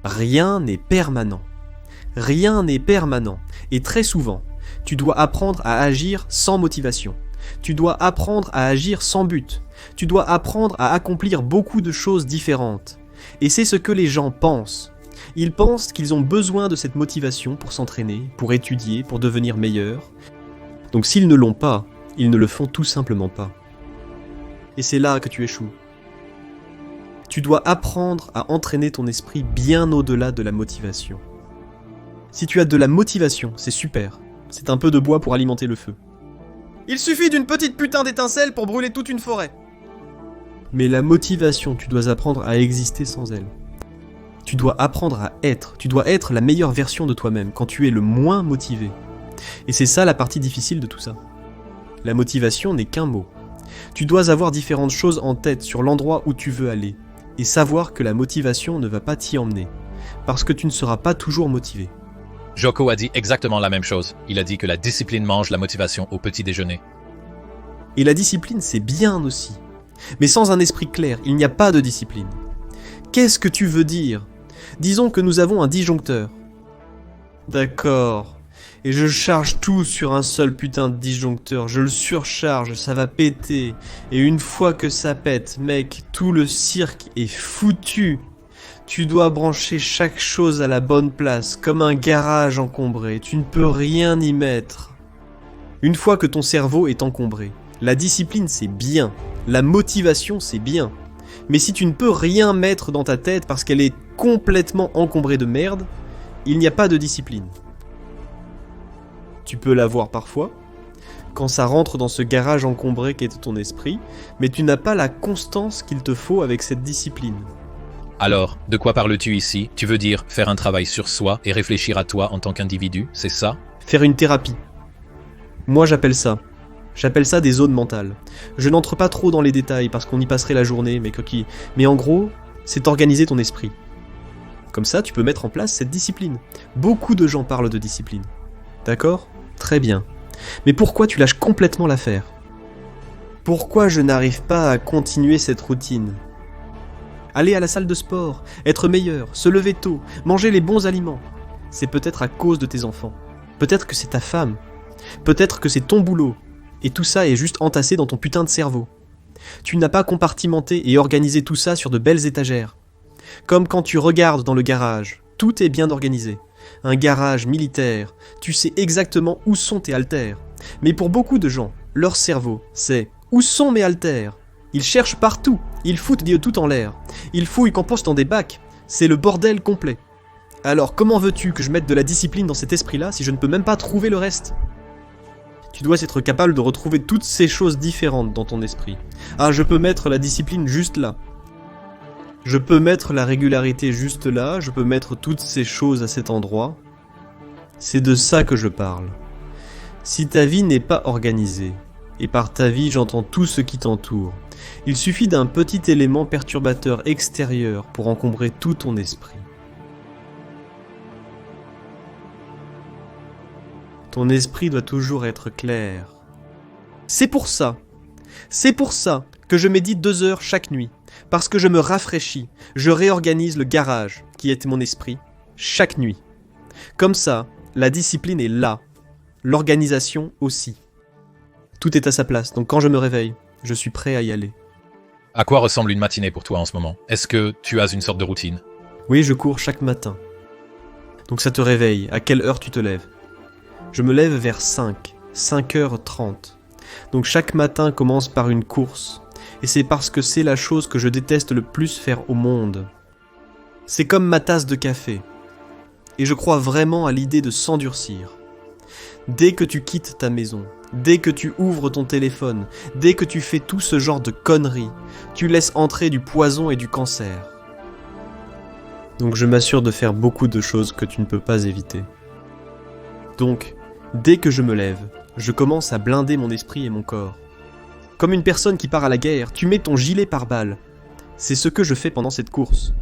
Rien n'est permanent. Rien n'est permanent. Et très souvent, tu dois apprendre à agir sans motivation. Tu dois apprendre à agir sans but. Tu dois apprendre à accomplir beaucoup de choses différentes. Et c'est ce que les gens pensent. Ils pensent qu'ils ont besoin de cette motivation pour s'entraîner, pour étudier, pour devenir meilleurs. Donc s'ils ne l'ont pas, ils ne le font tout simplement pas. Et c'est là que tu échoues. Tu dois apprendre à entraîner ton esprit bien au-delà de la motivation. Si tu as de la motivation, c'est super. C'est un peu de bois pour alimenter le feu. Il suffit d'une petite putain d'étincelle pour brûler toute une forêt. Mais la motivation, tu dois apprendre à exister sans elle. Tu dois apprendre à être. Tu dois être la meilleure version de toi-même quand tu es le moins motivé. Et c'est ça la partie difficile de tout ça. La motivation n'est qu'un mot. Tu dois avoir différentes choses en tête sur l'endroit où tu veux aller. Et savoir que la motivation ne va pas t'y emmener. Parce que tu ne seras pas toujours motivé. Joko a dit exactement la même chose. Il a dit que la discipline mange la motivation au petit déjeuner. Et la discipline, c'est bien aussi. Mais sans un esprit clair, il n'y a pas de discipline. Qu'est-ce que tu veux dire ? Disons que nous avons un disjoncteur. D'accord. Et je charge tout sur un seul putain de disjoncteur. Je le surcharge, ça va péter. Et une fois que ça pète, mec, tout le cirque est foutu. Tu dois brancher chaque chose à la bonne place, comme un garage encombré. Tu ne peux rien y mettre. Une fois que ton cerveau est encombré, la discipline c'est bien, la motivation c'est bien. Mais si tu ne peux rien mettre dans ta tête parce qu'elle est complètement encombrée de merde, il n'y a pas de discipline. Tu peux l'avoir parfois, quand ça rentre dans ce garage encombré qu'est ton esprit, mais tu n'as pas la constance qu'il te faut avec cette discipline. Alors, de quoi parles-tu ici? Tu veux dire faire un travail sur soi et réfléchir à toi en tant qu'individu, c'est ça? Faire une thérapie. Moi j'appelle ça des zones mentales. Je n'entre pas trop dans les détails parce qu'on y passerait la journée, mais en gros, c'est organiser ton esprit. Comme ça, tu peux mettre en place cette discipline. Beaucoup de gens parlent de discipline. D'accord ? Très bien. Mais pourquoi tu lâches complètement l'affaire ? Pourquoi je n'arrive pas à continuer cette routine ? Aller à la salle de sport, être meilleur, se lever tôt, manger les bons aliments. C'est peut-être à cause de tes enfants. Peut-être que c'est ta femme. Peut-être que c'est ton boulot. Et tout ça est juste entassé dans ton putain de cerveau. Tu n'as pas compartimenté et organisé tout ça sur de belles étagères. Comme quand tu regardes dans le garage, tout est bien organisé. Un garage militaire, tu sais exactement où sont tes haltères. Mais pour beaucoup de gens, leur cerveau, c'est « Où sont mes haltères ?» Ils cherchent partout, ils foutent tout en l'air. Ils fouillent compost dans des bacs, c'est le bordel complet. Alors comment veux-tu que je mette de la discipline dans cet esprit-là si je ne peux même pas trouver le reste ? Tu dois être capable de retrouver toutes ces choses différentes dans ton esprit. Ah, je peux mettre la discipline juste là. Je peux mettre la régularité juste là, je peux mettre toutes ces choses à cet endroit. C'est de ça que je parle. Si ta vie n'est pas organisée, et par ta vie j'entends tout ce qui t'entoure, il suffit d'un petit élément perturbateur extérieur pour encombrer tout ton esprit. Ton esprit doit toujours être clair. C'est pour ça que je médite 2 heures chaque nuit. Parce que je me rafraîchis, je réorganise le garage, qui est mon esprit, chaque nuit. Comme ça, la discipline est là, l'organisation aussi. Tout est à sa place, donc quand je me réveille, je suis prêt à y aller. À quoi ressemble une matinée pour toi en ce moment? Est-ce que tu as une sorte de routine? Oui, je cours chaque matin. Donc ça te réveille, à quelle heure tu te lèves? Je me lève vers 5h30. Donc chaque matin commence par une course. Et c'est parce que c'est la chose que je déteste le plus faire au monde. C'est comme ma tasse de café. Et je crois vraiment à l'idée de s'endurcir. Dès que tu quittes ta maison, dès que tu ouvres ton téléphone, dès que tu fais tout ce genre de conneries, tu laisses entrer du poison et du cancer. Donc je m'assure de faire beaucoup de choses que tu ne peux pas éviter. Donc, dès que je me lève, je commence à blinder mon esprit et mon corps. Comme une personne qui part à la guerre, tu mets ton gilet pare-balles. C'est ce que je fais pendant cette course.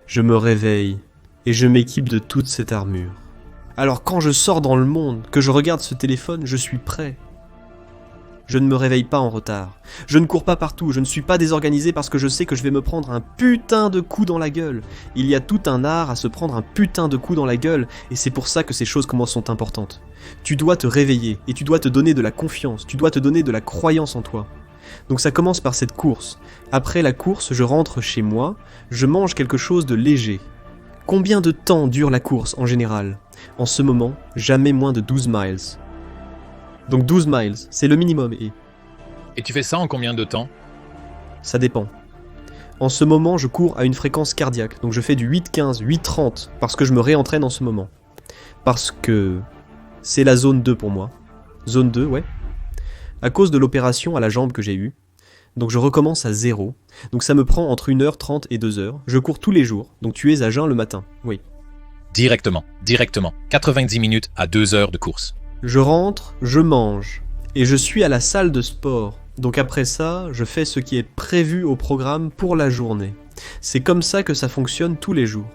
Je me réveille et je m'équipe de toute cette armure. Alors quand je sors dans le monde, que je regarde ce téléphone, je suis prêt. Je ne me réveille pas en retard. Je ne cours pas partout, je ne suis pas désorganisé parce que je sais que je vais me prendre un putain de coup dans la gueule. Il y a tout un art à se prendre un putain de coup dans la gueule, et c'est pour ça que ces choses comme moi sont importantes. Tu dois te réveiller, et tu dois te donner de la confiance, tu dois te donner de la croyance en toi. Donc ça commence par cette course. Après la course, je rentre chez moi, je mange quelque chose de léger. Combien de temps dure la course en général ? En ce moment, jamais moins de 12 miles. Donc 12 miles, c'est le minimum Et tu fais ça en combien de temps? ça dépend. En ce moment, je cours à une fréquence cardiaque, donc je fais du 8-15, 8-30, parce que je me réentraîne en ce moment. Parce que c'est la zone 2 pour moi. Zone 2, ouais. À cause de l'opération à la jambe que j'ai eue. Donc je recommence à 0. Donc ça me prend entre 1h30 et 2h. Je cours tous les jours, donc tu es à jeun le matin, oui. Directement. 90 minutes à 2 heures de course. Je rentre, je mange, et je suis à la salle de sport. Donc après ça, je fais ce qui est prévu au programme pour la journée. C'est comme ça que ça fonctionne tous les jours.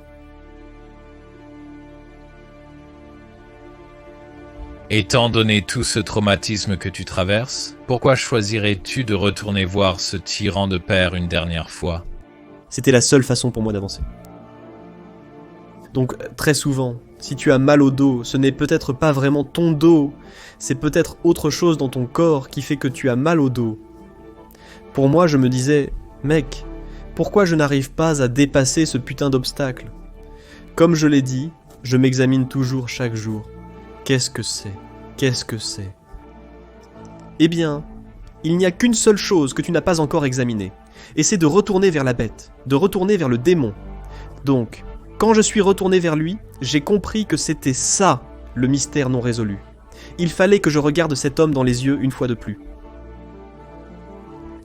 Étant donné tout ce traumatisme que tu traverses, pourquoi choisirais-tu de retourner voir ce tyran de père une dernière fois? C'était la seule façon pour moi d'avancer. Donc très souvent, si tu as mal au dos, ce n'est peut-être pas vraiment ton dos, c'est peut-être autre chose dans ton corps qui fait que tu as mal au dos. Pour moi, je me disais, mec, pourquoi je n'arrive pas à dépasser ce putain d'obstacle ? Comme je l'ai dit, je m'examine toujours chaque jour. Qu'est-ce que c'est ? Qu'est-ce que c'est ? Eh bien, il n'y a qu'une seule chose que tu n'as pas encore examinée, et c'est de retourner vers la bête, de retourner vers le démon. Donc, quand je suis retourné vers lui, j'ai compris que c'était ça, le mystère non résolu. Il fallait que je regarde cet homme dans les yeux une fois de plus.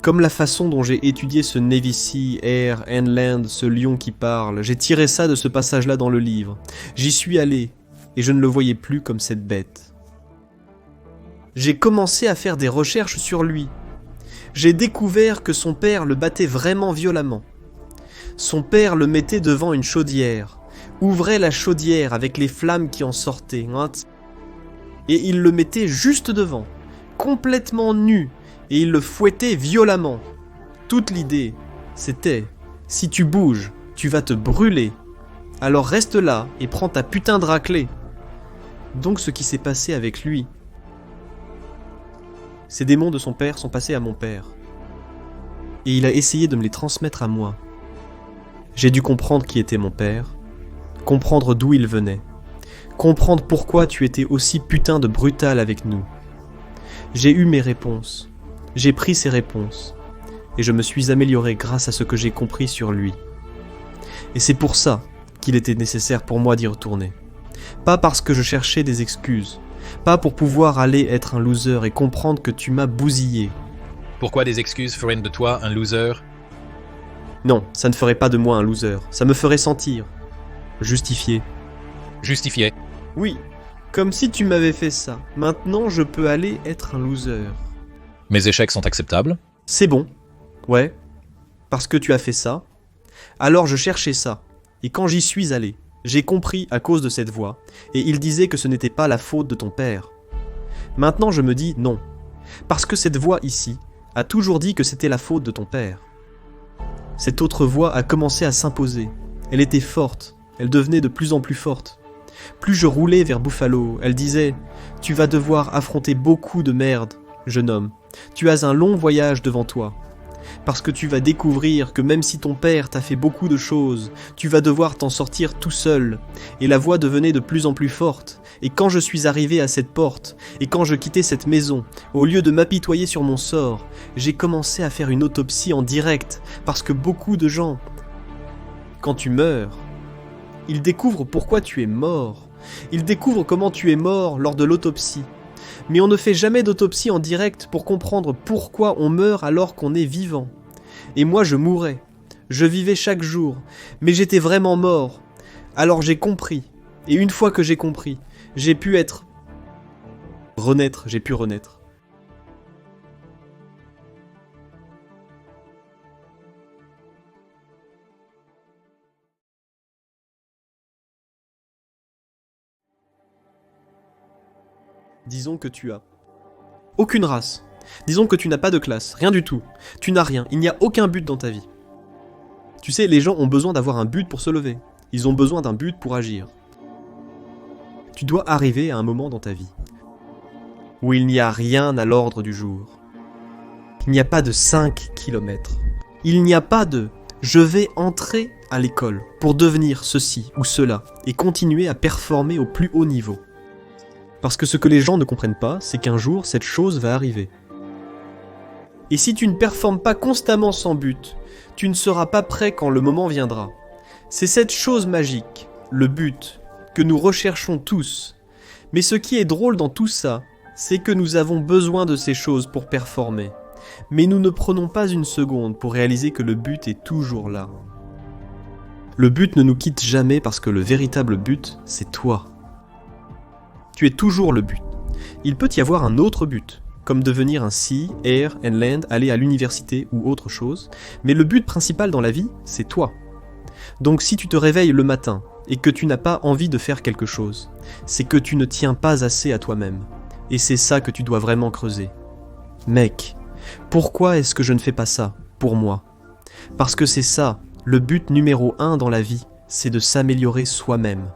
Comme la façon dont j'ai étudié ce Navy Sea, Air, and Land, ce lion qui parle, j'ai tiré ça de ce passage-là dans le livre. J'y suis allé, et je ne le voyais plus comme cette bête. J'ai commencé à faire des recherches sur lui. J'ai découvert que son père le battait vraiment violemment. Son père le mettait devant une chaudière, ouvrait la chaudière avec les flammes qui en sortaient, et il le mettait juste devant, complètement nu, et il le fouettait violemment. Toute l'idée, c'était, si tu bouges, tu vas te brûler. Alors reste là et prends ta putain de raclée. Donc ce qui s'est passé avec lui. Ces démons de son père sont passés à mon père. Et il a essayé de me les transmettre à moi. J'ai dû comprendre qui était mon père, comprendre d'où il venait, comprendre pourquoi tu étais aussi putain de brutal avec nous. J'ai eu mes réponses, j'ai pris ces réponses, et je me suis amélioré grâce à ce que j'ai compris sur lui. Et c'est pour ça qu'il était nécessaire pour moi d'y retourner. Pas parce que je cherchais des excuses, pas pour pouvoir aller être un loser et comprendre que tu m'as bousillé. Pourquoi des excuses feraient de toi un loser? Non, ça ne ferait pas de moi un loser, ça me ferait sentir. Justifié. Justifié. Oui, comme si tu m'avais fait ça. Maintenant, je peux aller être un loser. Mes échecs sont acceptables? C'est bon. Ouais. Parce que tu as fait ça. Alors je cherchais ça. Et quand j'y suis allé, j'ai compris à cause de cette voix. Et il disait que ce n'était pas la faute de ton père. Maintenant, je me dis non. Parce que cette voix ici a toujours dit que c'était la faute de ton père. Cette autre voix a commencé à s'imposer. Elle était forte. Elle devenait de plus en plus forte. Plus je roulais vers Buffalo, elle disait « Tu vas devoir affronter beaucoup de merde, jeune homme. Tu as un long voyage devant toi. Parce que tu vas découvrir que même si ton père t'a fait beaucoup de choses, tu vas devoir t'en sortir tout seul. » Et la voix devenait de plus en plus forte. Et quand je suis arrivé à cette porte, et quand je quittais cette maison, au lieu de m'apitoyer sur mon sort, j'ai commencé à faire une autopsie en direct, parce que beaucoup de gens, quand tu meurs, ils découvrent pourquoi tu es mort. Ils découvrent comment tu es mort lors de l'autopsie. Mais on ne fait jamais d'autopsie en direct pour comprendre pourquoi on meurt alors qu'on est vivant. Et moi je mourais. Je vivais chaque jour. Mais j'étais vraiment mort. Alors j'ai compris. Et une fois que j'ai compris, j'ai pu être... renaître, j'ai pu renaître. Disons que tu as aucune race, Disons que tu n'as pas de classe, rien du tout. Tu n'as rien, il n'y a aucun but dans ta vie. Tu sais, les gens ont besoin d'avoir un but pour se lever. Ils ont besoin d'un but pour agir. Tu dois arriver à un moment dans ta vie où il n'y a rien à l'ordre du jour. Il n'y a pas de 5 kilomètres. Il n'y a pas de « je vais entrer à l'école pour devenir ceci ou cela et continuer à performer au plus haut niveau ». Parce que ce que les gens ne comprennent pas, c'est qu'un jour, cette chose va arriver. Et si tu ne performes pas constamment sans but, tu ne seras pas prêt quand le moment viendra. C'est cette chose magique, le but, que nous recherchons tous. Mais ce qui est drôle dans tout ça, c'est que nous avons besoin de ces choses pour performer. Mais nous ne prenons pas une seconde pour réaliser que le but est toujours là. Le but ne nous quitte jamais parce que le véritable but, c'est toi. Tu es toujours le but. Il peut y avoir un autre but, comme devenir un Sea, Air and Land, aller à l'université ou autre chose, mais le but principal dans la vie, c'est toi. Donc si tu te réveilles le matin et que tu n'as pas envie de faire quelque chose, c'est que tu ne tiens pas assez à toi-même. Et c'est ça que tu dois vraiment creuser. Mec, pourquoi est-ce que je ne fais pas ça, pour moi ? Parce que c'est ça, le but numéro 1 dans la vie, c'est de s'améliorer soi-même.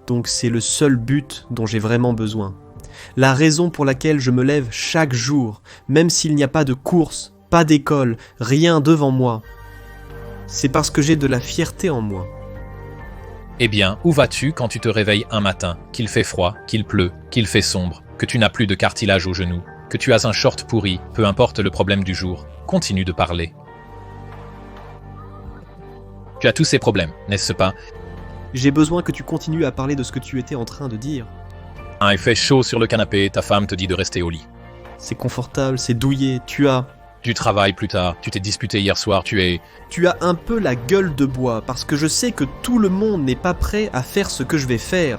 Donc c'est le seul but dont j'ai vraiment besoin. La raison pour laquelle je me lève chaque jour, même s'il n'y a pas de course, pas d'école, rien devant moi, c'est parce que j'ai de la fierté en moi. Eh bien, où vas-tu quand tu te réveilles un matin, qu'il fait froid, qu'il pleut, qu'il fait sombre, que tu n'as plus de cartilage aux genoux, que tu as un short pourri, peu importe le problème du jour, continue de parler. Tu as tous ces problèmes, n'est-ce pas ? J'ai besoin que tu continues à parler de ce que tu étais en train de dire. Il fait chaud sur le canapé, ta femme te dit de rester au lit. C'est confortable, c'est douillet, tu as... Du travail plus tard, tu t'es disputé hier soir, tu as un peu la gueule de bois, parce que je sais que tout le monde n'est pas prêt à faire ce que je vais faire.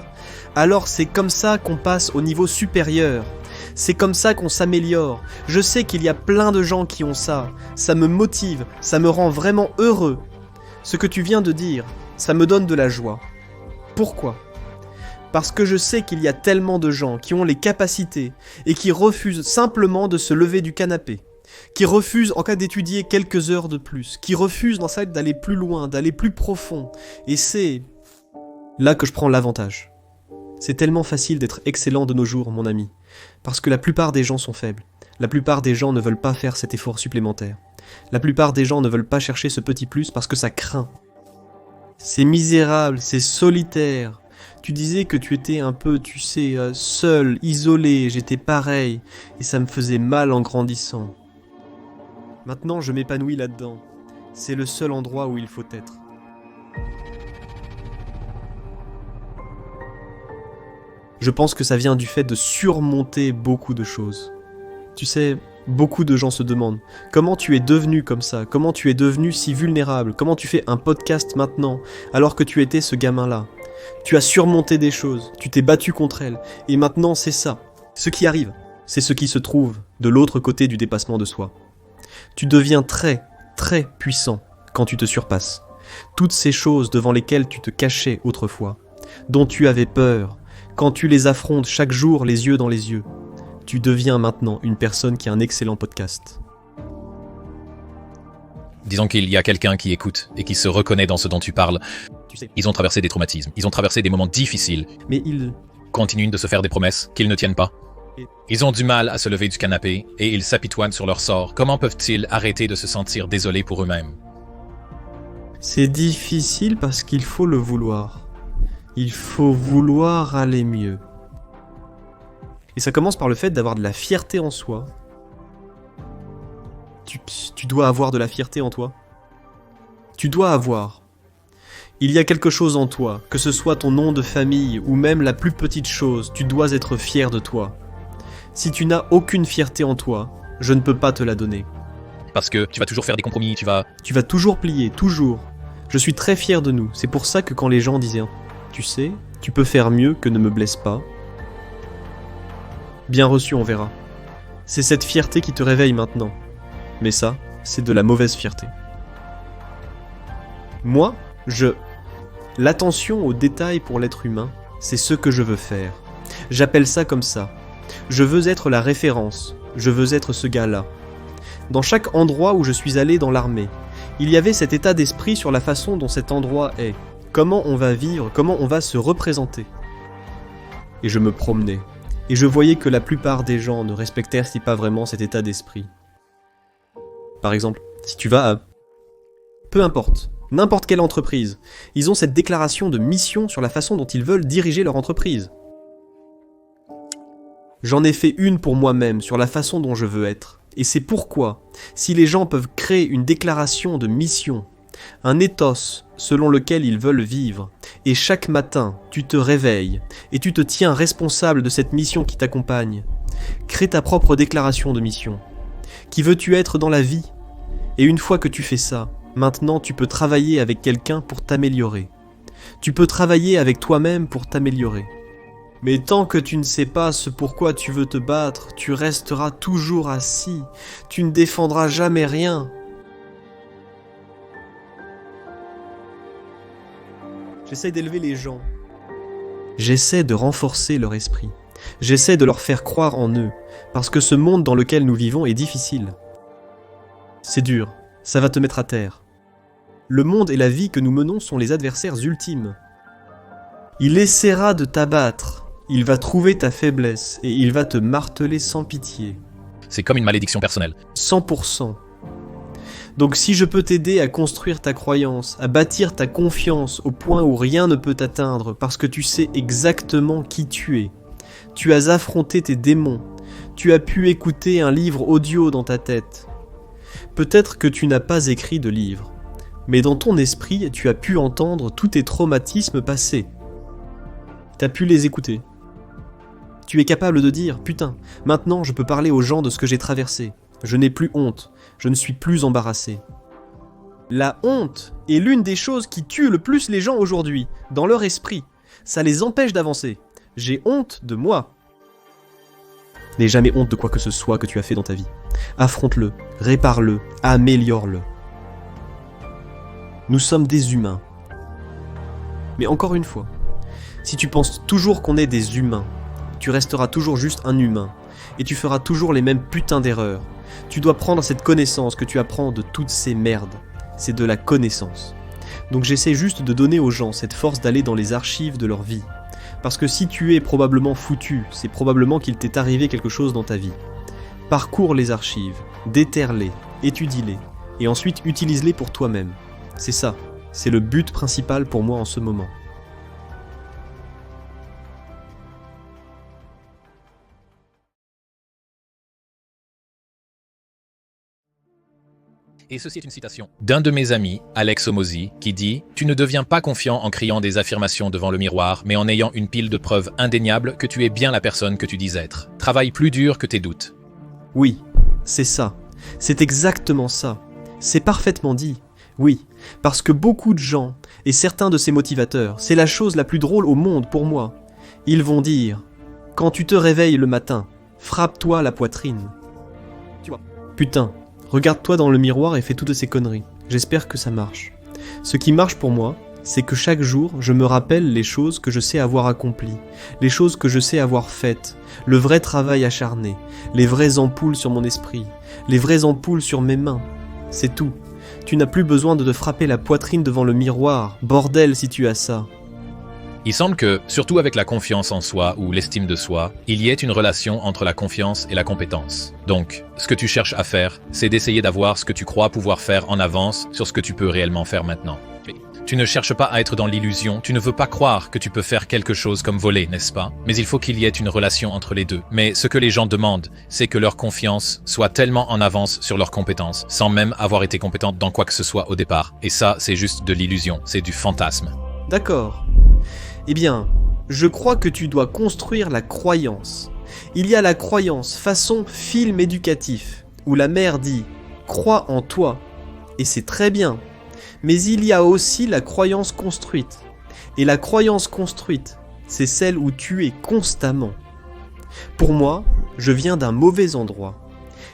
Alors c'est comme ça qu'on passe au niveau supérieur. C'est comme ça qu'on s'améliore. Je sais qu'il y a plein de gens qui ont ça. Ça me motive, ça me rend vraiment heureux. Ce que tu viens de dire, ça me donne de la joie. Pourquoi ? Parce que je sais qu'il y a tellement de gens qui ont les capacités et qui refusent simplement de se lever du canapé, qui refusent en cas d'étudier quelques heures de plus, qui refusent dans ça d'aller plus loin, d'aller plus profond. Et c'est là que je prends l'avantage. C'est tellement facile d'être excellent de nos jours, mon ami, parce que la plupart des gens sont faibles. La plupart des gens ne veulent pas faire cet effort supplémentaire. La plupart des gens ne veulent pas chercher ce petit plus parce que ça craint. C'est misérable, c'est solitaire. Tu disais que tu étais un peu, tu sais, seul, isolé, j'étais pareil, et ça me faisait mal en grandissant. Maintenant, je m'épanouis là-dedans. C'est le seul endroit où il faut être. Je pense que ça vient du fait de surmonter beaucoup de choses. Tu sais, beaucoup de gens se demandent comment tu es devenu comme ça, comment tu es devenu si vulnérable, comment tu fais un podcast maintenant, alors que tu étais ce gamin-là. Tu as surmonté des choses, tu t'es battu contre elles, et maintenant c'est ça. Ce qui arrive, c'est ce qui se trouve de l'autre côté du dépassement de soi. Tu deviens très, très puissant quand tu te surpasses. Toutes ces choses devant lesquelles tu te cachais autrefois, dont tu avais peur, quand tu les affrontes chaque jour les yeux dans les yeux, tu deviens maintenant une personne qui a un excellent podcast. Disons qu'il y a quelqu'un qui écoute et qui se reconnaît dans ce dont tu parles. Tu sais, Ils ont traversé des traumatismes, ils ont traversé des moments difficiles, mais ils... continuent de se faire des promesses qu'ils ne tiennent pas. Ils ont du mal à se lever du canapé et ils s'apitoinent sur leur sort. Comment peuvent-ils arrêter de se sentir désolés pour eux-mêmes ? C'est difficile parce qu'il faut le vouloir. Il faut vouloir aller mieux. Et ça commence par le fait d'avoir de la fierté en soi. Tu dois avoir de la fierté en toi. Tu dois avoir. Il y a quelque chose en toi, que ce soit ton nom de famille ou même la plus petite chose, tu dois être fier de toi. Si tu n'as aucune fierté en toi, je ne peux pas te la donner. Parce que tu vas toujours faire des compromis, tu vas toujours plier, toujours. Je suis très fier de nous, c'est pour ça que quand les gens disaient « Tu sais, tu peux faire mieux que ne me blesse pas », bien reçu, on verra. C'est cette fierté qui te réveille maintenant. Mais ça, c'est de la mauvaise fierté. Moi, l'attention aux détails pour l'être humain, c'est ce que je veux faire. J'appelle ça comme ça. Je veux être la référence, Je veux être ce gars-là. Dans chaque endroit où je suis allé dans l'armée, il y avait cet état d'esprit sur la façon dont cet endroit est, comment on va vivre, comment on va se représenter. Et je me promenais, et je voyais que la plupart des gens ne respectaient pas vraiment cet état d'esprit. Par exemple, si tu vas à... Peu importe, n'importe quelle entreprise, ils ont cette déclaration de mission sur la façon dont ils veulent diriger leur entreprise. J'en ai fait une pour moi-même sur la façon dont je veux être. Et c'est pourquoi, si les gens peuvent créer une déclaration de mission, un ethos selon lequel ils veulent vivre, et chaque matin, tu te réveilles, et tu te tiens responsable de cette mission qui t'accompagne, crée ta propre déclaration de mission. Qui veux-tu être dans la vie? Et une fois que tu fais ça, maintenant tu peux travailler avec quelqu'un pour t'améliorer. Tu peux travailler avec toi-même pour t'améliorer. Mais tant que tu ne sais pas ce pourquoi tu veux te battre, tu resteras toujours assis. Tu ne défendras jamais rien. J'essaie d'élever les gens. J'essaie de renforcer leur esprit. J'essaie de leur faire croire en eux, parce que ce monde dans lequel nous vivons est difficile. C'est dur, ça va te mettre à terre. Le monde et la vie que nous menons sont les adversaires ultimes. Il essaiera de t'abattre. Il va trouver ta faiblesse et il va te marteler sans pitié. C'est comme une malédiction personnelle. 100%. Donc si je peux t'aider à construire ta croyance, à bâtir ta confiance au point où rien ne peut t'atteindre parce que tu sais exactement qui tu es, tu as affronté tes démons, tu as pu écouter un livre audio dans ta tête. Peut-être que tu n'as pas écrit de livre, mais dans ton esprit, tu as pu entendre tous tes traumatismes passés. Tu as pu les écouter. Tu es capable de dire « Putain, maintenant je peux parler aux gens de ce que j'ai traversé. Je n'ai plus honte. Je ne suis plus embarrassé. » La honte est l'une des choses qui tuent le plus les gens aujourd'hui, dans leur esprit. Ça les empêche d'avancer. J'ai honte de moi. N'aie jamais honte de quoi que ce soit que tu as fait dans ta vie. Affronte-le, répare-le, améliore-le. Nous sommes des humains. Mais encore une fois, si tu penses toujours qu'on est des humains, tu resteras toujours juste un humain, et tu feras toujours les mêmes putains d'erreurs. Tu dois prendre cette connaissance que tu apprends de toutes ces merdes. C'est de la connaissance. Donc j'essaie juste de donner aux gens cette force d'aller dans les archives de leur vie. Parce que si tu es probablement foutu, c'est probablement qu'il t'est arrivé quelque chose dans ta vie. Parcours les archives, déterre-les, étudie-les, et ensuite utilise-les pour toi-même. C'est ça, c'est le but principal pour moi en ce moment. Et ceci est une citation d'un de mes amis, Alex Hormozi, qui dit « Tu ne deviens pas confiant en criant des affirmations devant le miroir, mais en ayant une pile de preuves indéniables que tu es bien la personne que tu dis être. Travaille plus dur que tes doutes. » Oui, c'est ça. C'est exactement ça. C'est parfaitement dit. Oui, parce que beaucoup de gens, et certains de ces motivateurs, c'est la chose la plus drôle au monde pour moi. Ils vont dire « Quand tu te réveilles le matin, frappe-toi la poitrine. » Tu vois. Putain. Regarde-toi dans le miroir et fais toutes ces conneries. J'espère que ça marche. Ce qui marche pour moi, c'est que chaque jour, je me rappelle les choses que je sais avoir accomplies, les choses que je sais avoir faites, le vrai travail acharné, les vraies ampoules sur mon esprit, les vraies ampoules sur mes mains. C'est tout. Tu n'as plus besoin de te frapper la poitrine devant le miroir. Bordel si tu as ça. Il semble que, surtout avec la confiance en soi ou l'estime de soi, il y ait une relation entre la confiance et la compétence. Donc, ce que tu cherches à faire, c'est d'essayer d'avoir ce que tu crois pouvoir faire en avance sur ce que tu peux réellement faire maintenant. Tu ne cherches pas à être dans l'illusion, tu ne veux pas croire que tu peux faire quelque chose comme voler, n'est-ce pas? Mais il faut qu'il y ait une relation entre les deux. Mais ce que les gens demandent, c'est que leur confiance soit tellement en avance sur leurs compétences, sans même avoir été compétente dans quoi que ce soit au départ. Et ça, c'est juste de l'illusion, c'est du fantasme. D'accord. Eh bien, je crois que tu dois construire la croyance. Il y a la croyance façon film éducatif, où la mère dit « crois en toi », et c'est très bien. Mais il y a aussi la croyance construite. Et la croyance construite, c'est celle où tu es constamment. Pour moi, je viens d'un mauvais endroit.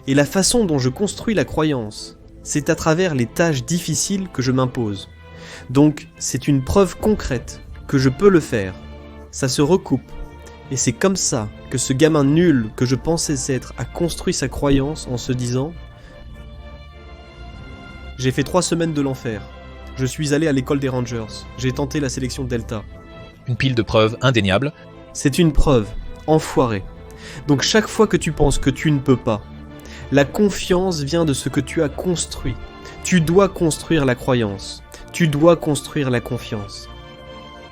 Et la façon dont je construis la croyance, c'est à travers les tâches difficiles que je m'impose. Donc, c'est une preuve concrète que je peux le faire. Ça se recoupe. Et c'est comme ça que ce gamin nul que je pensais être a construit sa croyance en se disant « J'ai fait 3 semaines de l'enfer. Je suis allé à l'école des Rangers. J'ai tenté la sélection Delta. Une pile de preuves indéniables. C'est une preuve. Enfoiré. Donc chaque fois que tu penses que tu ne peux pas, la confiance vient de ce que tu as construit. Tu dois construire la croyance. Tu dois construire la confiance.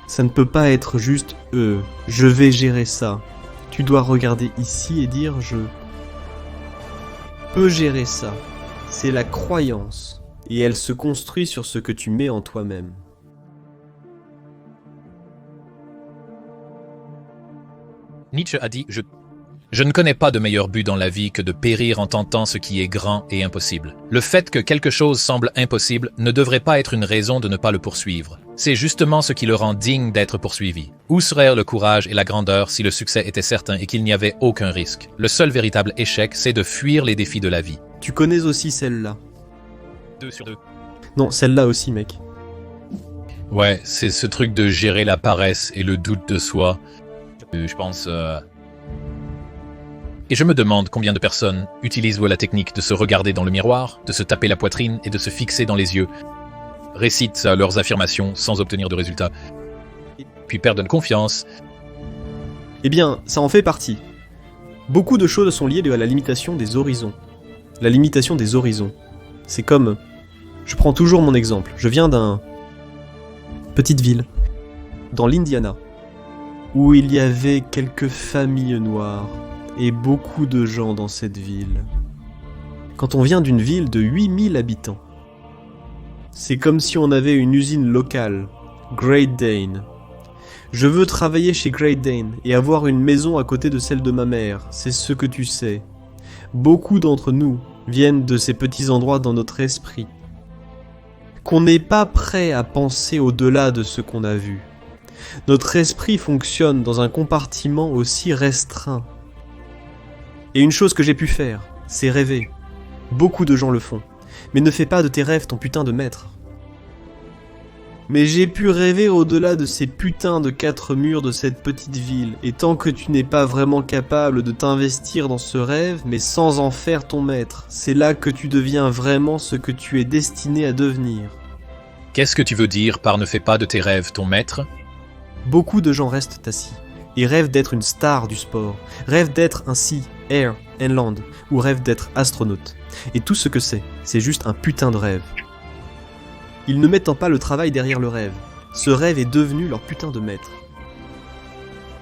Ça ne peut pas être juste « je vais gérer ça ». Tu dois regarder ici et dire « je peux gérer ça ». C'est la croyance. Et elle se construit sur ce que tu mets en toi-même. Nietzsche a dit « Je ne connais pas de meilleur but dans la vie que de périr en tentant ce qui est grand et impossible. Le fait que quelque chose semble impossible ne devrait pas être une raison de ne pas le poursuivre. C'est justement ce qui le rend digne d'être poursuivi. Où serait le courage et la grandeur si le succès était certain et qu'il n'y avait aucun risque? Le seul véritable échec, c'est de fuir les défis de la vie. » Tu connais aussi celle-là. 2 sur 2. Non, celle-là aussi, mec. Ouais, c'est ce truc de gérer la paresse et le doute de soi. Je pense... Et je me demande combien de personnes utilisent la technique de se regarder dans le miroir, de se taper la poitrine et de se fixer dans les yeux, récitent leurs affirmations sans obtenir de résultats, puis perdent confiance. Eh bien, ça en fait partie. Beaucoup de choses sont liées à la limitation des horizons. La limitation des horizons. C'est comme... Je prends toujours mon exemple. Je viens d'un... petite ville, dans l'Indiana, où il y avait quelques familles noires et beaucoup de gens dans cette ville. Quand on vient d'une ville de 8000 habitants, c'est comme si on avait une usine locale, Great Dane. Je veux travailler chez Great Dane et avoir une maison à côté de celle de ma mère, c'est ce que tu sais. Beaucoup d'entre nous viennent de ces petits endroits dans notre esprit, qu'on n'est pas prêt à penser au-delà de ce qu'on a vu. Notre esprit fonctionne dans un compartiment aussi restreint. Et une chose que j'ai pu faire, c'est rêver. Beaucoup de gens le font. Mais ne fais pas de tes rêves ton putain de maître. Mais j'ai pu rêver au-delà de ces putains de 4 murs de cette petite ville, et tant que tu n'es pas vraiment capable de t'investir dans ce rêve, mais sans en faire ton maître, c'est là que tu deviens vraiment ce que tu es destiné à devenir. Qu'est-ce que tu veux dire par ne fais pas de tes rêves ton maître? Beaucoup de gens restent assis, et rêvent d'être une star du sport, rêvent d'être un Sea, Air and Land, ou rêvent d'être astronaute. Et tout ce que c'est juste un putain de rêve. Ils ne mettent pas le travail derrière le rêve. Ce rêve est devenu leur putain de maître.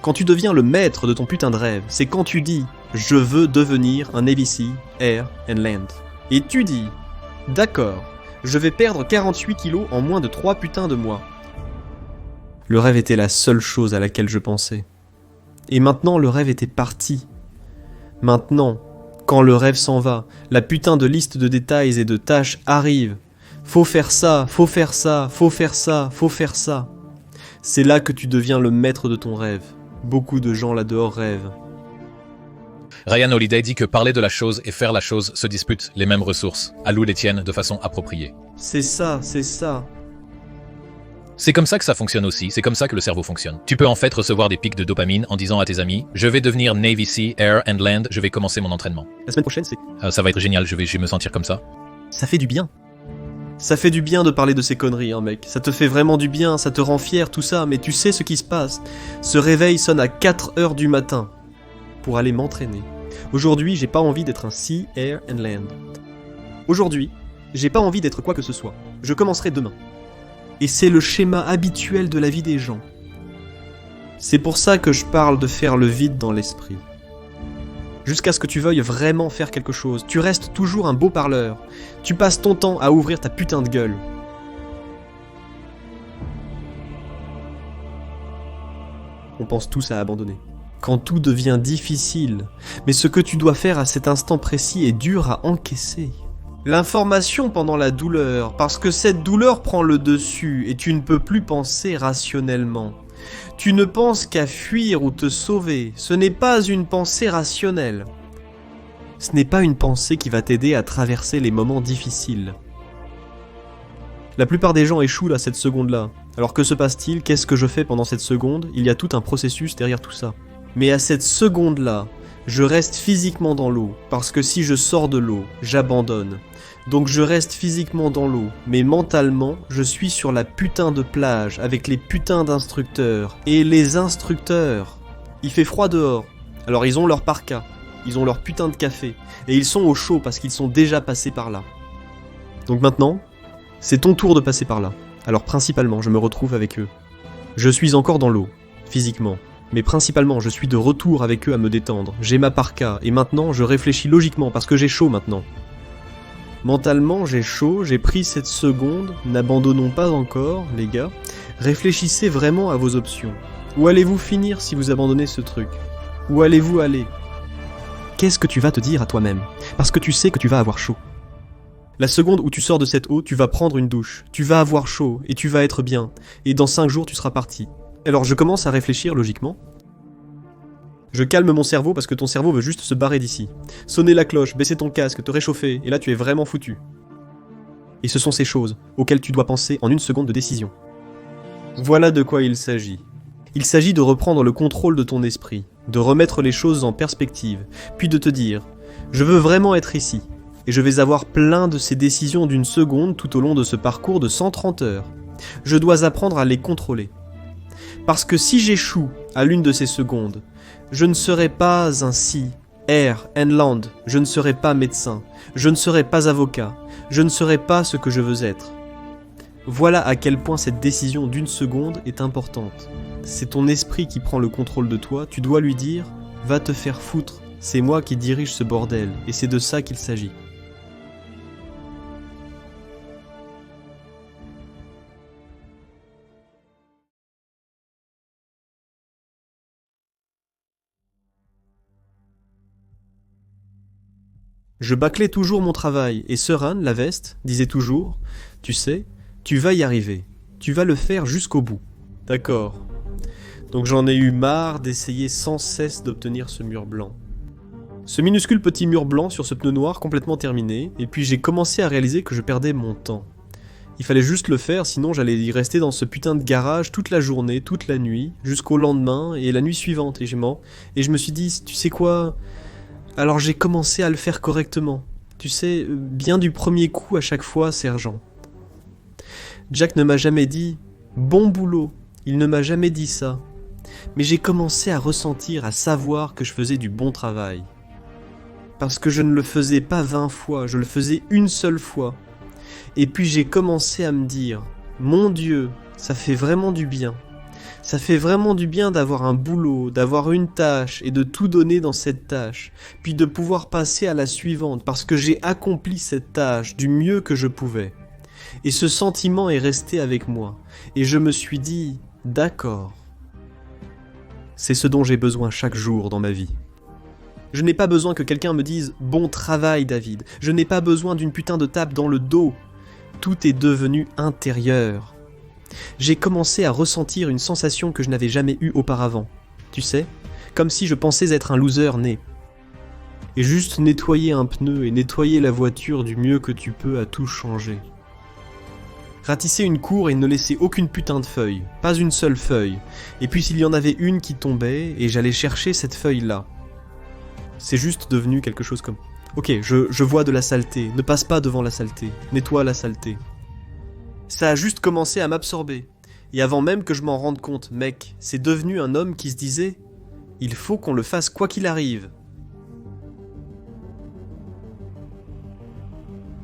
Quand tu deviens le maître de ton putain de rêve, c'est quand tu dis « Je veux devenir un Navy Sea, Air and Land ». Et tu dis « D'accord, je vais perdre 48 kilos en moins de 3 putains de mois ». Le rêve était la seule chose à laquelle je pensais. Et maintenant, le rêve était parti. Maintenant, quand le rêve s'en va, la putain de liste de détails et de tâches arrive. Faut faire ça, faut faire ça, faut faire ça, faut faire ça. C'est là que tu deviens le maître de ton rêve. Beaucoup de gens là-dehors rêvent. Ryan Holiday dit que parler de la chose et faire la chose se disputent les mêmes ressources. Alloue les tiennes de façon appropriée. C'est ça, c'est ça. C'est comme ça que ça fonctionne aussi, c'est comme ça que le cerveau fonctionne. Tu peux en fait recevoir des pics de dopamine en disant à tes amis « Je vais devenir Navy Sea, Air and Land, je vais commencer mon entraînement. » La semaine prochaine, c'est... Ça va être génial, je vais me sentir comme ça. Ça fait du bien. Ça fait du bien de parler de ces conneries, hein, mec. Ça te fait vraiment du bien, ça te rend fier, tout ça, mais tu sais ce qui se passe. Ce réveil sonne à 4h du matin pour aller m'entraîner. Aujourd'hui, j'ai pas envie d'être un Sea, Air and Land. Aujourd'hui, j'ai pas envie d'être quoi que ce soit. Je commencerai demain. Et c'est le schéma habituel de la vie des gens. C'est pour ça que je parle de faire le vide dans l'esprit. Jusqu'à ce que tu veuilles vraiment faire quelque chose, tu restes toujours un beau parleur. Tu passes ton temps à ouvrir ta putain de gueule. On pense tous à abandonner. Quand tout devient difficile, mais ce que tu dois faire à cet instant précis est dur à encaisser. L'information pendant la douleur, parce que cette douleur prend le dessus et tu ne peux plus penser rationnellement. Tu ne penses qu'à fuir ou te sauver, ce n'est pas une pensée rationnelle. Ce n'est pas une pensée qui va t'aider à traverser les moments difficiles. La plupart des gens échouent à cette seconde-là. Alors que se passe-t-il? Qu'est-ce que je fais pendant cette seconde? Il y a tout un processus derrière tout ça. Mais à cette seconde-là, je reste physiquement dans l'eau, parce que si je sors de l'eau, j'abandonne. Donc je reste physiquement dans l'eau, mais mentalement, je suis sur la putain de plage, avec les putains d'instructeurs. Et les instructeurs, il fait froid dehors, alors ils ont leur parka, ils ont leur putain de café, et ils sont au chaud parce qu'ils sont déjà passés par là. Donc maintenant, c'est ton tour de passer par là. Alors principalement, je me retrouve avec eux. Je suis encore dans l'eau, physiquement. Mais principalement, je suis de retour avec eux à me détendre. J'ai ma parka, et maintenant, je réfléchis logiquement, parce que j'ai chaud maintenant. Mentalement, j'ai chaud, j'ai pris cette seconde, n'abandonnons pas encore, les gars. Réfléchissez vraiment à vos options. Où allez-vous finir si vous abandonnez ce truc? Où allez-vous aller? Qu'est-ce que tu vas te dire à toi-même? Parce que tu sais que tu vas avoir chaud. La seconde où tu sors de cette eau, tu vas prendre une douche, tu vas avoir chaud, et tu vas être bien, et dans 5 jours tu seras parti. Alors je commence à réfléchir logiquement. Je calme mon cerveau parce que ton cerveau veut juste se barrer d'ici. Sonner la cloche, baisser ton casque, te réchauffer, et là tu es vraiment foutu. Et ce sont ces choses auxquelles tu dois penser en une seconde de décision. Voilà de quoi il s'agit. Il s'agit de reprendre le contrôle de ton esprit, de remettre les choses en perspective, puis de te dire « Je veux vraiment être ici ». Et je vais avoir plein de ces décisions d'une seconde tout au long de ce parcours de 130 heures. Je dois apprendre à les contrôler. Parce que si j'échoue à l'une de ces secondes, je ne serai pas un si, air and land, je ne serai pas médecin, je ne serai pas avocat, je ne serai pas ce que je veux être. Voilà à quel point cette décision d'une seconde est importante. C'est ton esprit qui prend le contrôle de toi, tu dois lui dire « Va te faire foutre, c'est moi qui dirige ce bordel, et c'est de ça qu'il s'agit. » Je bâclais toujours mon travail, et Seuran, la veste, disait toujours « Tu sais, tu vas y arriver, tu vas le faire jusqu'au bout. » D'accord. Donc j'en ai eu marre d'essayer sans cesse d'obtenir ce mur blanc. Ce minuscule petit mur blanc sur ce pneu noir complètement terminé, et puis j'ai commencé à réaliser que je perdais mon temps. Il fallait juste le faire, sinon j'allais y rester dans ce putain de garage toute la journée, toute la nuit, jusqu'au lendemain et la nuit suivante, et je me suis dit, tu sais quoi ? Alors j'ai commencé à le faire correctement. Tu sais, bien du premier coup à chaque fois, sergent. Jack ne m'a jamais dit « bon boulot », il ne m'a jamais dit ça. Mais j'ai commencé à ressentir, à savoir que je faisais du bon travail. Parce que je ne le faisais pas 20 fois, je le faisais une seule fois. Et puis j'ai commencé à me dire « mon Dieu, ça fait vraiment du bien ». Ça fait vraiment du bien d'avoir un boulot, d'avoir une tâche et de tout donner dans cette tâche, puis de pouvoir passer à la suivante parce que j'ai accompli cette tâche du mieux que je pouvais. Et ce sentiment est resté avec moi, et je me suis dit « d'accord ». C'est ce dont j'ai besoin chaque jour dans ma vie. Je n'ai pas besoin que quelqu'un me dise « bon travail David », je n'ai pas besoin d'une putain de tape dans le dos. Tout est devenu intérieur. J'ai commencé à ressentir une sensation que je n'avais jamais eue auparavant. Tu sais, comme si je pensais être un loser né. Et juste nettoyer un pneu et nettoyer la voiture du mieux que tu peux a tout changé. Ratisser une cour et ne laisser aucune putain de feuille, pas une seule feuille. Et puis s'il y en avait une qui tombait, et j'allais chercher cette feuille-là. C'est juste devenu quelque chose comme... Ok, je vois de la saleté, ne passe pas devant la saleté, nettoie la saleté. Ça a juste commencé à m'absorber. Et avant même que je m'en rende compte, mec, c'est devenu un homme qui se disait « il faut qu'on le fasse quoi qu'il arrive ».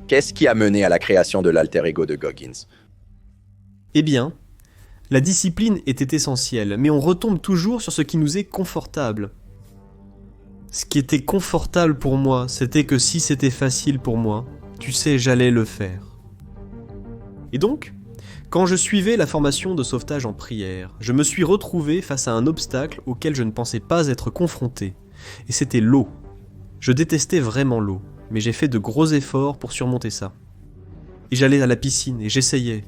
Qu'est-ce qui a mené à la création de l'alter ego de Goggins? Eh bien, la discipline était essentielle, mais on retombe toujours sur ce qui nous est confortable. Ce qui était confortable pour moi, c'était que si c'était facile pour moi, tu sais, j'allais le faire. Et donc, quand je suivais la formation de sauvetage en prière, je me suis retrouvé face à un obstacle auquel je ne pensais pas être confronté. Et c'était l'eau. Je détestais vraiment l'eau, mais j'ai fait de gros efforts pour surmonter ça. Et j'allais à la piscine et j'essayais.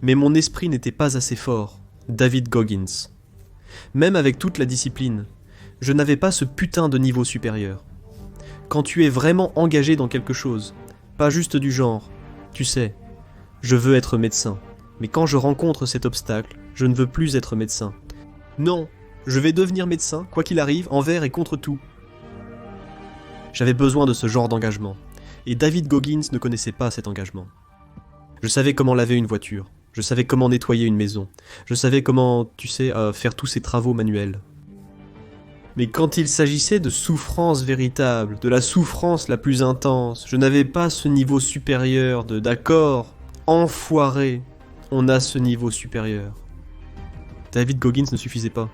Mais mon esprit n'était pas assez fort, David Goggins. Même avec toute la discipline, je n'avais pas ce putain de niveau supérieur. Quand tu es vraiment engagé dans quelque chose, pas juste du genre, tu sais, je veux être médecin, mais quand je rencontre cet obstacle, je ne veux plus être médecin. Non, Je vais devenir médecin, quoi qu'il arrive, envers et contre tout. J'avais besoin de ce genre d'engagement. Et David Goggins ne connaissait pas cet engagement. Je savais comment laver une voiture. Je savais comment nettoyer une maison. Je savais comment, faire tous ces travaux manuels. Mais quand il s'agissait de souffrance véritable, de la souffrance la plus intense, je n'avais pas ce niveau supérieur de « d'accord, enfoiré, on a ce niveau supérieur ». David Goggins ne suffisait pas.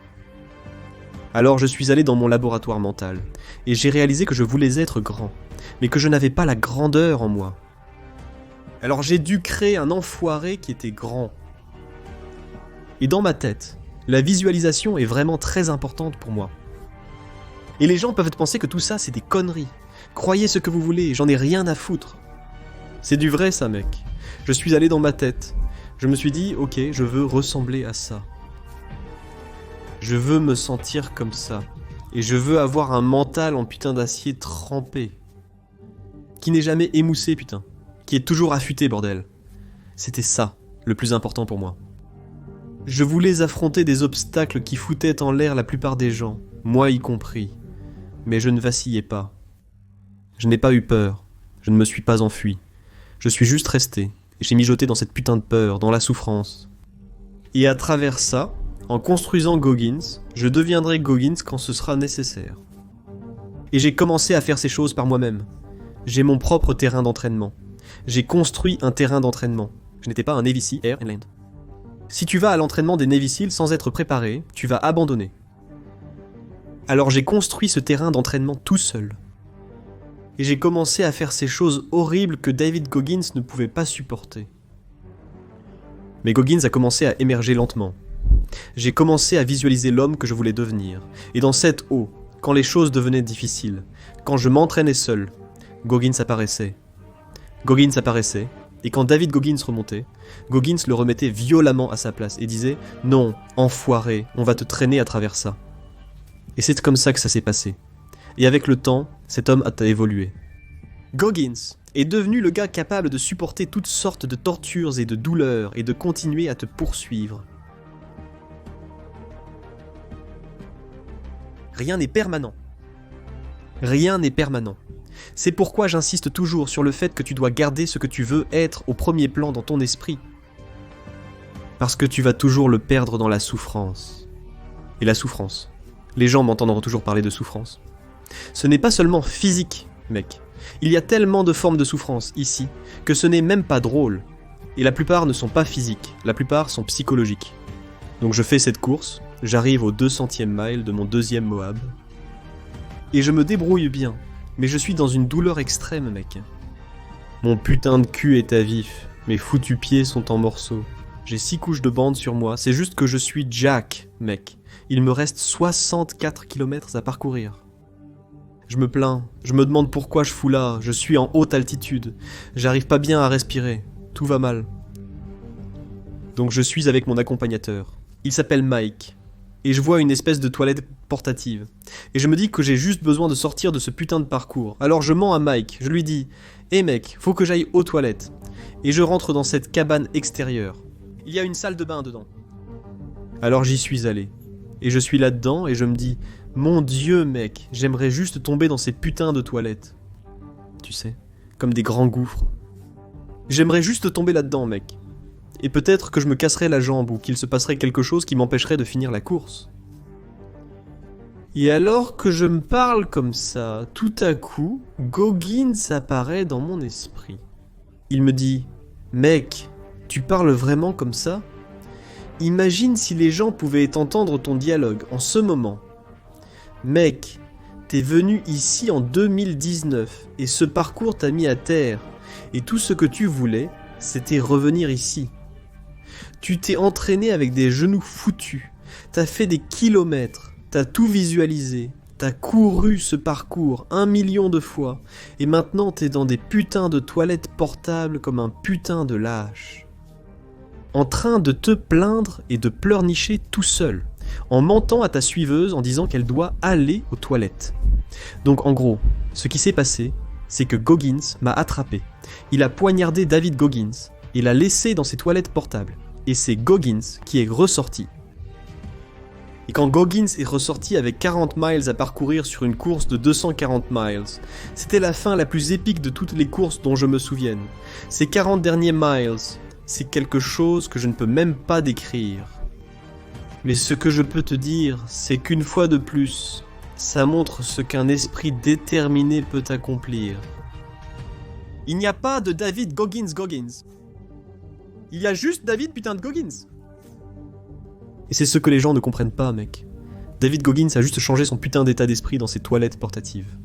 Alors je suis allé dans mon laboratoire mental, et j'ai réalisé que je voulais être grand, mais que je n'avais pas la grandeur en moi. Alors j'ai dû créer un enfoiré qui était grand. Et dans ma tête, la visualisation est vraiment très importante pour moi. Et les gens peuvent penser que tout ça c'est des conneries. Croyez ce que vous voulez, j'en ai rien à foutre. C'est du vrai ça mec. Je suis allé dans ma tête. Je me suis dit, ok, je veux ressembler à ça. Je veux me sentir comme ça. Et je veux avoir un mental en putain d'acier trempé. Qui n'est jamais émoussé putain. Qui est toujours affûté bordel. C'était ça, le plus important pour moi. Je voulais affronter des obstacles qui foutaient en l'air la plupart des gens, moi y compris. Mais je ne vacillais pas. Je n'ai pas eu peur. Je ne me suis pas enfui. Je suis juste resté. Et j'ai mijoté dans cette putain de peur, dans la souffrance. Et à travers ça, en construisant Goggins, je deviendrai Goggins quand ce sera nécessaire. Et j'ai commencé à faire ces choses par moi-même. J'ai mon propre terrain d'entraînement. J'ai construit un terrain d'entraînement. Je n'étais pas un Navy Seal Air and Land. Si tu vas à l'entraînement des Navy Seals sans être préparé, tu vas abandonner. Alors j'ai construit ce terrain d'entraînement tout seul. Et j'ai commencé à faire ces choses horribles que David Goggins ne pouvait pas supporter. Mais Goggins a commencé à émerger lentement. J'ai commencé à visualiser l'homme que je voulais devenir. Et dans cette eau, quand les choses devenaient difficiles, quand je m'entraînais seul, Goggins apparaissait. Goggins apparaissait, et quand David Goggins remontait, Goggins le remettait violemment à sa place et disait « Non, enfoiré, on va te traîner à travers ça ». Et c'est comme ça que ça s'est passé. Et avec le temps, cet homme a évolué. Goggins est devenu le gars capable de supporter toutes sortes de tortures et de douleurs et de continuer à te poursuivre. Rien n'est permanent. Rien n'est permanent. C'est pourquoi j'insiste toujours sur le fait que tu dois garder ce que tu veux être au premier plan dans ton esprit. Parce que tu vas toujours le perdre dans la souffrance. Et la souffrance. Les gens m'entendront toujours parler de souffrance. Ce n'est pas seulement physique, mec. Il y a tellement de formes de souffrance ici que ce n'est même pas drôle. Et la plupart ne sont pas physiques, la plupart sont psychologiques. Donc je fais cette course, j'arrive au 200e mile de mon 2e Moab. Et je me débrouille bien. Mais je suis dans une douleur extrême, mec. Mon putain de cul est à vif. Mes foutus pieds sont en morceaux. J'ai 6 couches de bandes sur moi. C'est juste que je suis Jack, mec. Il me reste 64 km à parcourir. Je me plains. Je me demande pourquoi je fous là. Je suis en haute altitude. J'arrive pas bien à respirer. Tout va mal. Donc je suis avec mon accompagnateur. Il s'appelle Mike. Et je vois une espèce de toilette portative. Et je me dis que j'ai juste besoin de sortir de ce putain de parcours. Alors je mens à Mike, je lui dis « Hé mec, faut que j'aille aux toilettes. » Et je rentre dans cette cabane extérieure. Il y a une salle de bain dedans. Alors j'y suis allé. Et je suis là-dedans et je me dis « Mon Dieu mec, j'aimerais juste tomber dans ces putains de toilettes. » Tu sais, comme des grands gouffres. J'aimerais juste tomber là-dedans mec. Et peut-être que je me casserais la jambe ou qu'il se passerait quelque chose qui m'empêcherait de finir la course. Et alors que je me parle comme ça, tout à coup, Goggins apparaît dans mon esprit. Il me dit « Mec, tu parles vraiment comme ça ? Imagine si les gens pouvaient entendre ton dialogue en ce moment. Mec, t'es venu ici en 2019 et ce parcours t'a mis à terre. Et tout ce que tu voulais, c'était revenir ici. Tu t'es entraîné avec des genoux foutus, t'as fait des kilomètres, t'as tout visualisé, t'as couru ce parcours 1 million de fois, et maintenant t'es dans des putains de toilettes portables comme un putain de lâche. En train de te plaindre et de pleurnicher tout seul, en mentant à ta suiveuse en disant qu'elle doit aller aux toilettes. Donc en gros, ce qui s'est passé, c'est que Goggins m'a attrapé. Il a poignardé David Goggins, et l'a laissé dans ses toilettes portables. Et c'est Goggins qui est ressorti. Et quand Goggins est ressorti avec 40 miles à parcourir sur une course de 240 miles, c'était la fin la plus épique de toutes les courses dont je me souvienne. Ces 40 derniers miles, c'est quelque chose que je ne peux même pas décrire. Mais ce que je peux te dire, c'est qu'une fois de plus, ça montre ce qu'un esprit déterminé peut accomplir. Il n'y a pas de David Goggins. Il y a juste David putain de Goggins. Et c'est ce que les gens ne comprennent pas, mec. David Goggins a juste changé son putain d'état d'esprit dans ses toilettes portatives.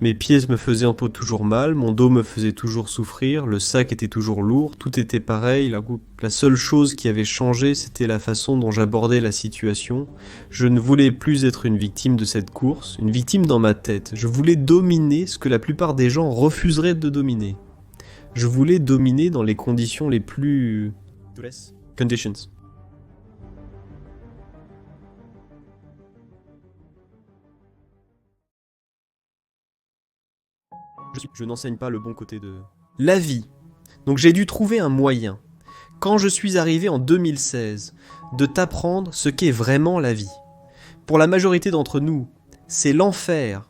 Mes pieds me faisaient un peu toujours mal, mon dos me faisait toujours souffrir, le sac était toujours lourd, tout était pareil, la seule chose qui avait changé, c'était la façon dont j'abordais la situation. Je ne voulais plus être une victime de cette course, une victime dans ma tête. Je voulais dominer ce que la plupart des gens refuseraient de dominer. Je voulais dominer dans les conditions les plus... Conditions. Je n'enseigne pas le bon côté de... La vie. Donc j'ai dû trouver un moyen, quand je suis arrivé en 2016, de t'apprendre ce qu'est vraiment la vie. Pour la majorité d'entre nous, c'est l'enfer.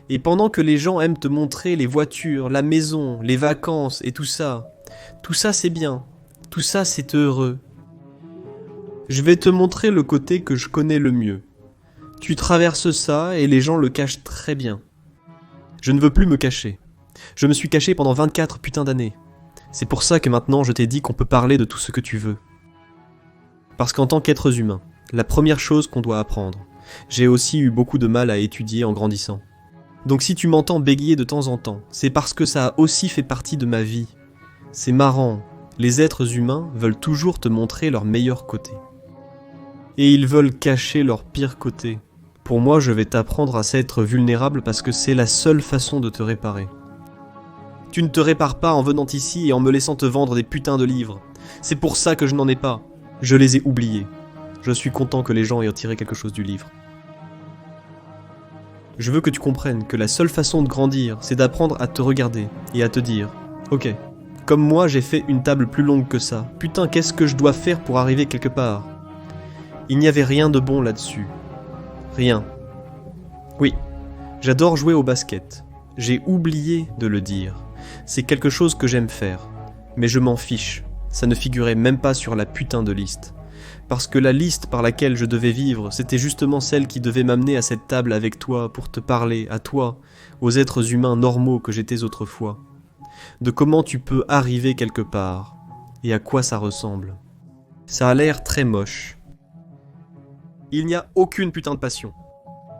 Et pendant que les gens aiment te montrer les voitures, la maison, les vacances et tout ça c'est bien, tout ça c'est heureux. Je vais te montrer le côté que je connais le mieux. Tu traverses ça et les gens le cachent très bien. Je ne veux plus me cacher. Je me suis caché pendant 24 putains d'années. C'est pour ça que maintenant je t'ai dit qu'on peut parler de tout ce que tu veux. Parce qu'en tant qu'êtres humains, la première chose qu'on doit apprendre, j'ai aussi eu beaucoup de mal à étudier en grandissant. Donc si tu m'entends bégayer de temps en temps, c'est parce que ça a aussi fait partie de ma vie. C'est marrant, les êtres humains veulent toujours te montrer leur meilleur côté. Et ils veulent cacher leur pire côté. Pour moi, je vais t'apprendre à s'être vulnérable parce que c'est la seule façon de te réparer. Tu ne te répares pas en venant ici et en me laissant te vendre des putains de livres. C'est pour ça que je n'en ai pas. Je les ai oubliés. Je suis content que les gens aient retiré quelque chose du livre. Je veux que tu comprennes que la seule façon de grandir, c'est d'apprendre à te regarder et à te dire « Ok, comme moi j'ai fait une table plus longue que ça, putain qu'est-ce que je dois faire pour arriver quelque part ?» Il n'y avait rien de bon là-dessus. Rien. Oui, j'adore jouer au basket. J'ai oublié de le dire. C'est quelque chose que j'aime faire. Mais je m'en fiche. Ça ne figurait même pas sur la putain de liste. Parce que la liste par laquelle je devais vivre, c'était justement celle qui devait m'amener à cette table avec toi pour te parler, à toi, aux êtres humains normaux que j'étais autrefois. De comment tu peux arriver quelque part. Et à quoi ça ressemble. Ça a l'air très moche. Il n'y a aucune putain de passion.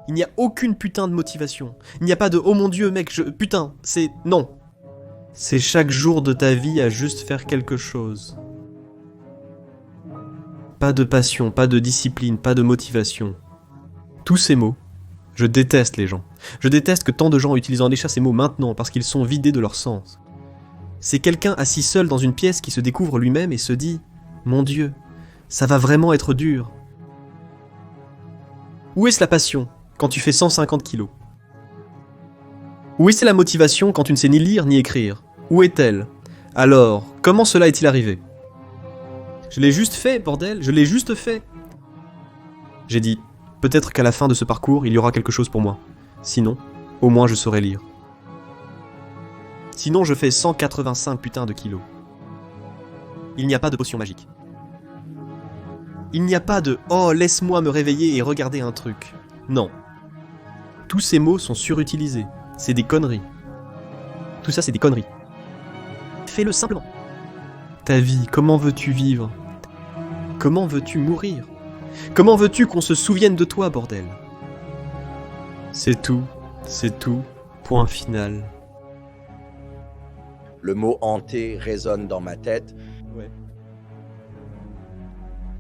Il n'y a aucune putain de motivation. Il n'y a pas de « Oh mon Dieu, mec, putain, c'est... » Non. C'est chaque jour de ta vie à juste faire quelque chose. Pas de passion, pas de discipline, pas de motivation. Tous ces mots, je déteste les gens. Je déteste que tant de gens utilisent en échat ces mots maintenant parce qu'ils sont vidés de leur sens. C'est quelqu'un assis seul dans une pièce qui se découvre lui-même et se dit « Mon Dieu, ça va vraiment être dur. » Où est-ce la passion quand tu fais 150 kilos? Où est-ce la motivation quand tu ne sais ni lire ni écrire? Où est-elle? Alors, comment cela est-il arrivé? Je l'ai juste fait, bordel, je l'ai juste fait. J'ai dit, peut-être qu'à la fin de ce parcours, il y aura quelque chose pour moi. Sinon, au moins je saurai lire. Sinon, je fais 185 putains de kilos. Il n'y a pas de potion magique. Il n'y a pas de « Oh, laisse-moi me réveiller et regarder un truc ». Non. Tous ces mots sont surutilisés. C'est des conneries. Tout ça, c'est des conneries. Fais-le simplement. Ta vie, comment veux-tu vivre? Comment veux-tu mourir? Comment veux-tu qu'on se souvienne de toi, bordel? C'est tout, point final. Le mot hanté résonne dans ma tête. Ouais.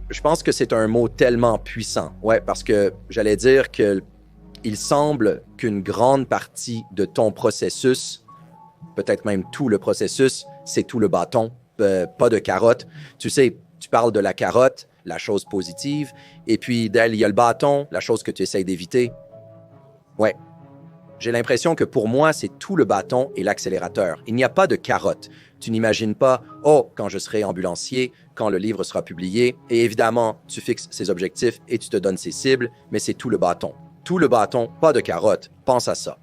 Je pense que c'est un mot tellement puissant. Ouais, parce que j'allais dire que il semble qu'une grande partie de ton processus, peut-être même tout le processus, c'est tout le bâton, pas de carotte. Tu sais, tu parles de la carotte, la chose positive, et puis d'elle, il y a le bâton, la chose que tu essayes d'éviter. Ouais. J'ai l'impression que pour moi, c'est tout le bâton et l'accélérateur. Il n'y a pas de carotte. Tu n'imagines pas, oh, quand je serai ambulancier, quand le livre sera publié, et évidemment, tu fixes ses objectifs et tu te donnes ses cibles, mais c'est tout le bâton. Tout le bâton, pas de carotte. Pense à ça.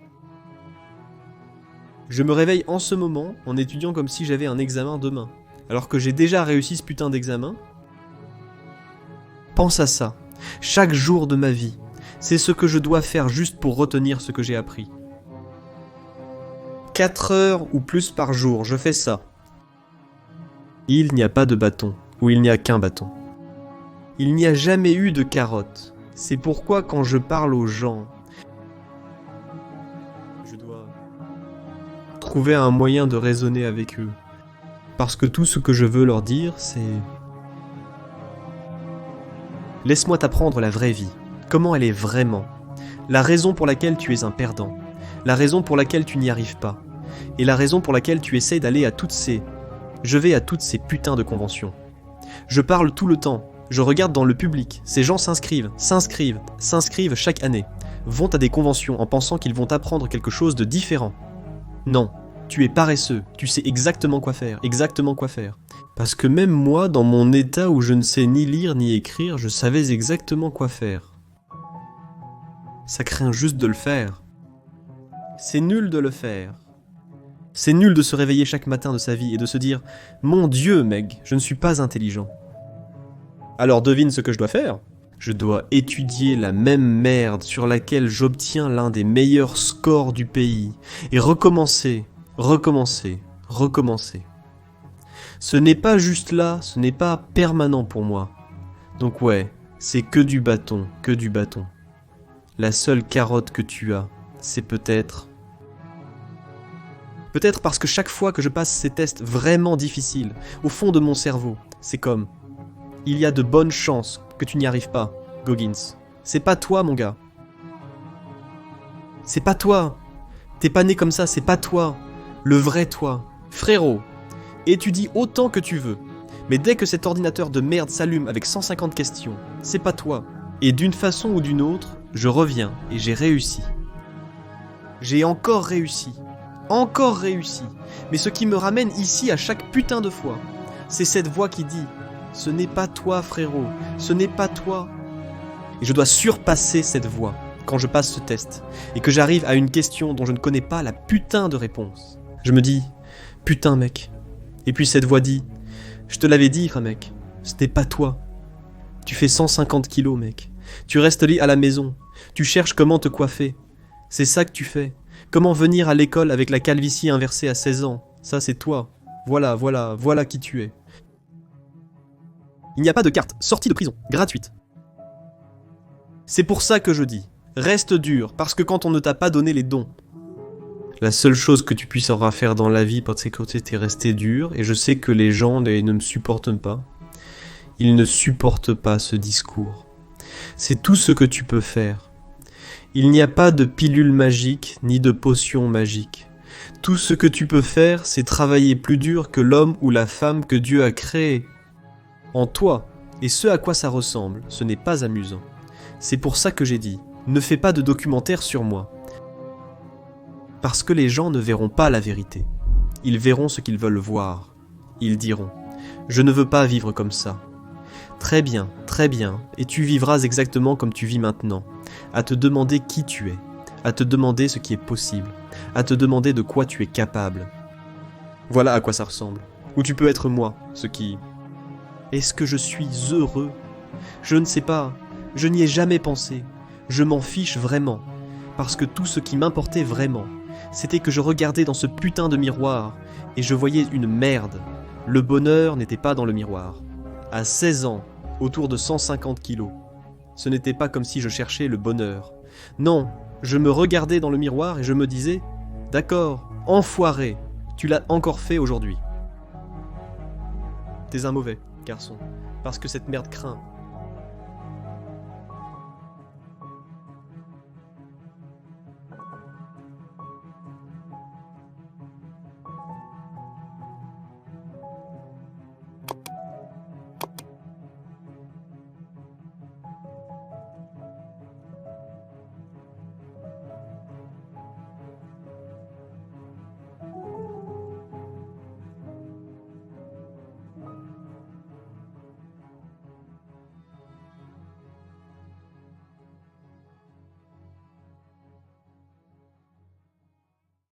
Je me réveille en ce moment en étudiant comme si j'avais un examen demain, alors que j'ai déjà réussi ce putain d'examen. Pense à ça. Chaque jour de ma vie, c'est ce que je dois faire juste pour retenir ce que j'ai appris. 4 heures ou plus par jour, je fais ça. Il n'y a pas de bâton, ou il n'y a qu'un bâton. Il n'y a jamais eu de carotte. C'est pourquoi quand je parle aux gens, je dois trouver un moyen de raisonner avec eux. Parce que tout ce que je veux leur dire, c'est... Laisse-moi t'apprendre la vraie vie. Comment elle est vraiment. La raison pour laquelle tu es un perdant. La raison pour laquelle tu n'y arrives pas. Et la raison pour laquelle tu essaies d'aller à toutes ces... Je vais à toutes ces putains de conventions. Je parle tout le temps. Je regarde dans le public. Ces gens s'inscrivent chaque année. Vont à des conventions en pensant qu'ils vont apprendre quelque chose de différent. Non. Tu es paresseux. Tu sais exactement quoi faire. Parce que même moi, dans mon état où je ne sais ni lire ni écrire, je savais exactement quoi faire. Ça craint juste de le faire. C'est nul de le faire. C'est nul de se réveiller chaque matin de sa vie et de se dire « Mon Dieu, Meg, je ne suis pas intelligent. » Alors devine ce que je dois faire. Je dois étudier la même merde sur laquelle j'obtiens l'un des meilleurs scores du pays et recommencer. Ce n'est pas juste là, ce n'est pas permanent pour moi. Donc ouais, c'est que du bâton. La seule carotte que tu as, c'est peut-être parce que chaque fois que je passe ces tests vraiment difficiles, au fond de mon cerveau, c'est comme... Il y a de bonnes chances que tu n'y arrives pas, Goggins. C'est pas toi, mon gars. C'est pas toi. T'es pas né comme ça, c'est pas toi. Le vrai toi. Frérot, étudie autant que tu veux. Mais dès que cet ordinateur de merde s'allume avec 150 questions, c'est pas toi. Et d'une façon ou d'une autre, je reviens et j'ai réussi. J'ai encore réussi. Mais ce qui me ramène ici à chaque putain de fois, c'est cette voix qui dit « Ce n'est pas toi, frérot, ce n'est pas toi ». Et je dois surpasser cette voix quand je passe ce test et que j'arrive à une question dont je ne connais pas la putain de réponse. Je me dis « Putain, mec ». Et puis cette voix dit « Je te l'avais dit, mec, ce n'est pas toi. Tu fais 150 kilos, mec. Tu restes à la maison. Tu cherches comment te coiffer. C'est ça que tu fais. Comment venir à l'école avec la calvitie inversée à 16 ans. Ça, c'est toi. Voilà qui tu es. Il n'y a pas de carte sortie de prison, gratuite. C'est pour ça que je dis, reste dur, parce que quand on ne t'a pas donné les dons, la seule chose que tu puisses avoir à faire dans la vie, c'est que t'es resté dur, et je sais que les gens ne me supportent pas. Ils ne supportent pas ce discours. C'est tout ce que tu peux faire. Il n'y a pas de pilule magique, ni de potion magique. Tout ce que tu peux faire, c'est travailler plus dur que l'homme ou la femme que Dieu a créé. En toi, et ce à quoi ça ressemble, ce n'est pas amusant. C'est pour ça que j'ai dit, ne fais pas de documentaire sur moi. Parce que les gens ne verront pas la vérité. Ils verront ce qu'ils veulent voir. Ils diront, je ne veux pas vivre comme ça. Très bien, et tu vivras exactement comme tu vis maintenant, à te demander qui tu es, à te demander ce qui est possible, à te demander de quoi tu es capable. Voilà à quoi ça ressemble. Ou tu peux être moi, ce qui... Est-ce que je suis heureux ? Je ne sais pas, je n'y ai jamais pensé, je m'en fiche vraiment, parce que tout ce qui m'importait vraiment, c'était que je regardais dans ce putain de miroir, et je voyais une merde. Le bonheur n'était pas dans le miroir. À 16 ans, autour de 150 kilos. Ce n'était pas comme si je cherchais le bonheur. Non, je me regardais dans le miroir et je me disais « D'accord, enfoiré, tu l'as encore fait aujourd'hui. T'es un mauvais garçon, parce que cette merde craint.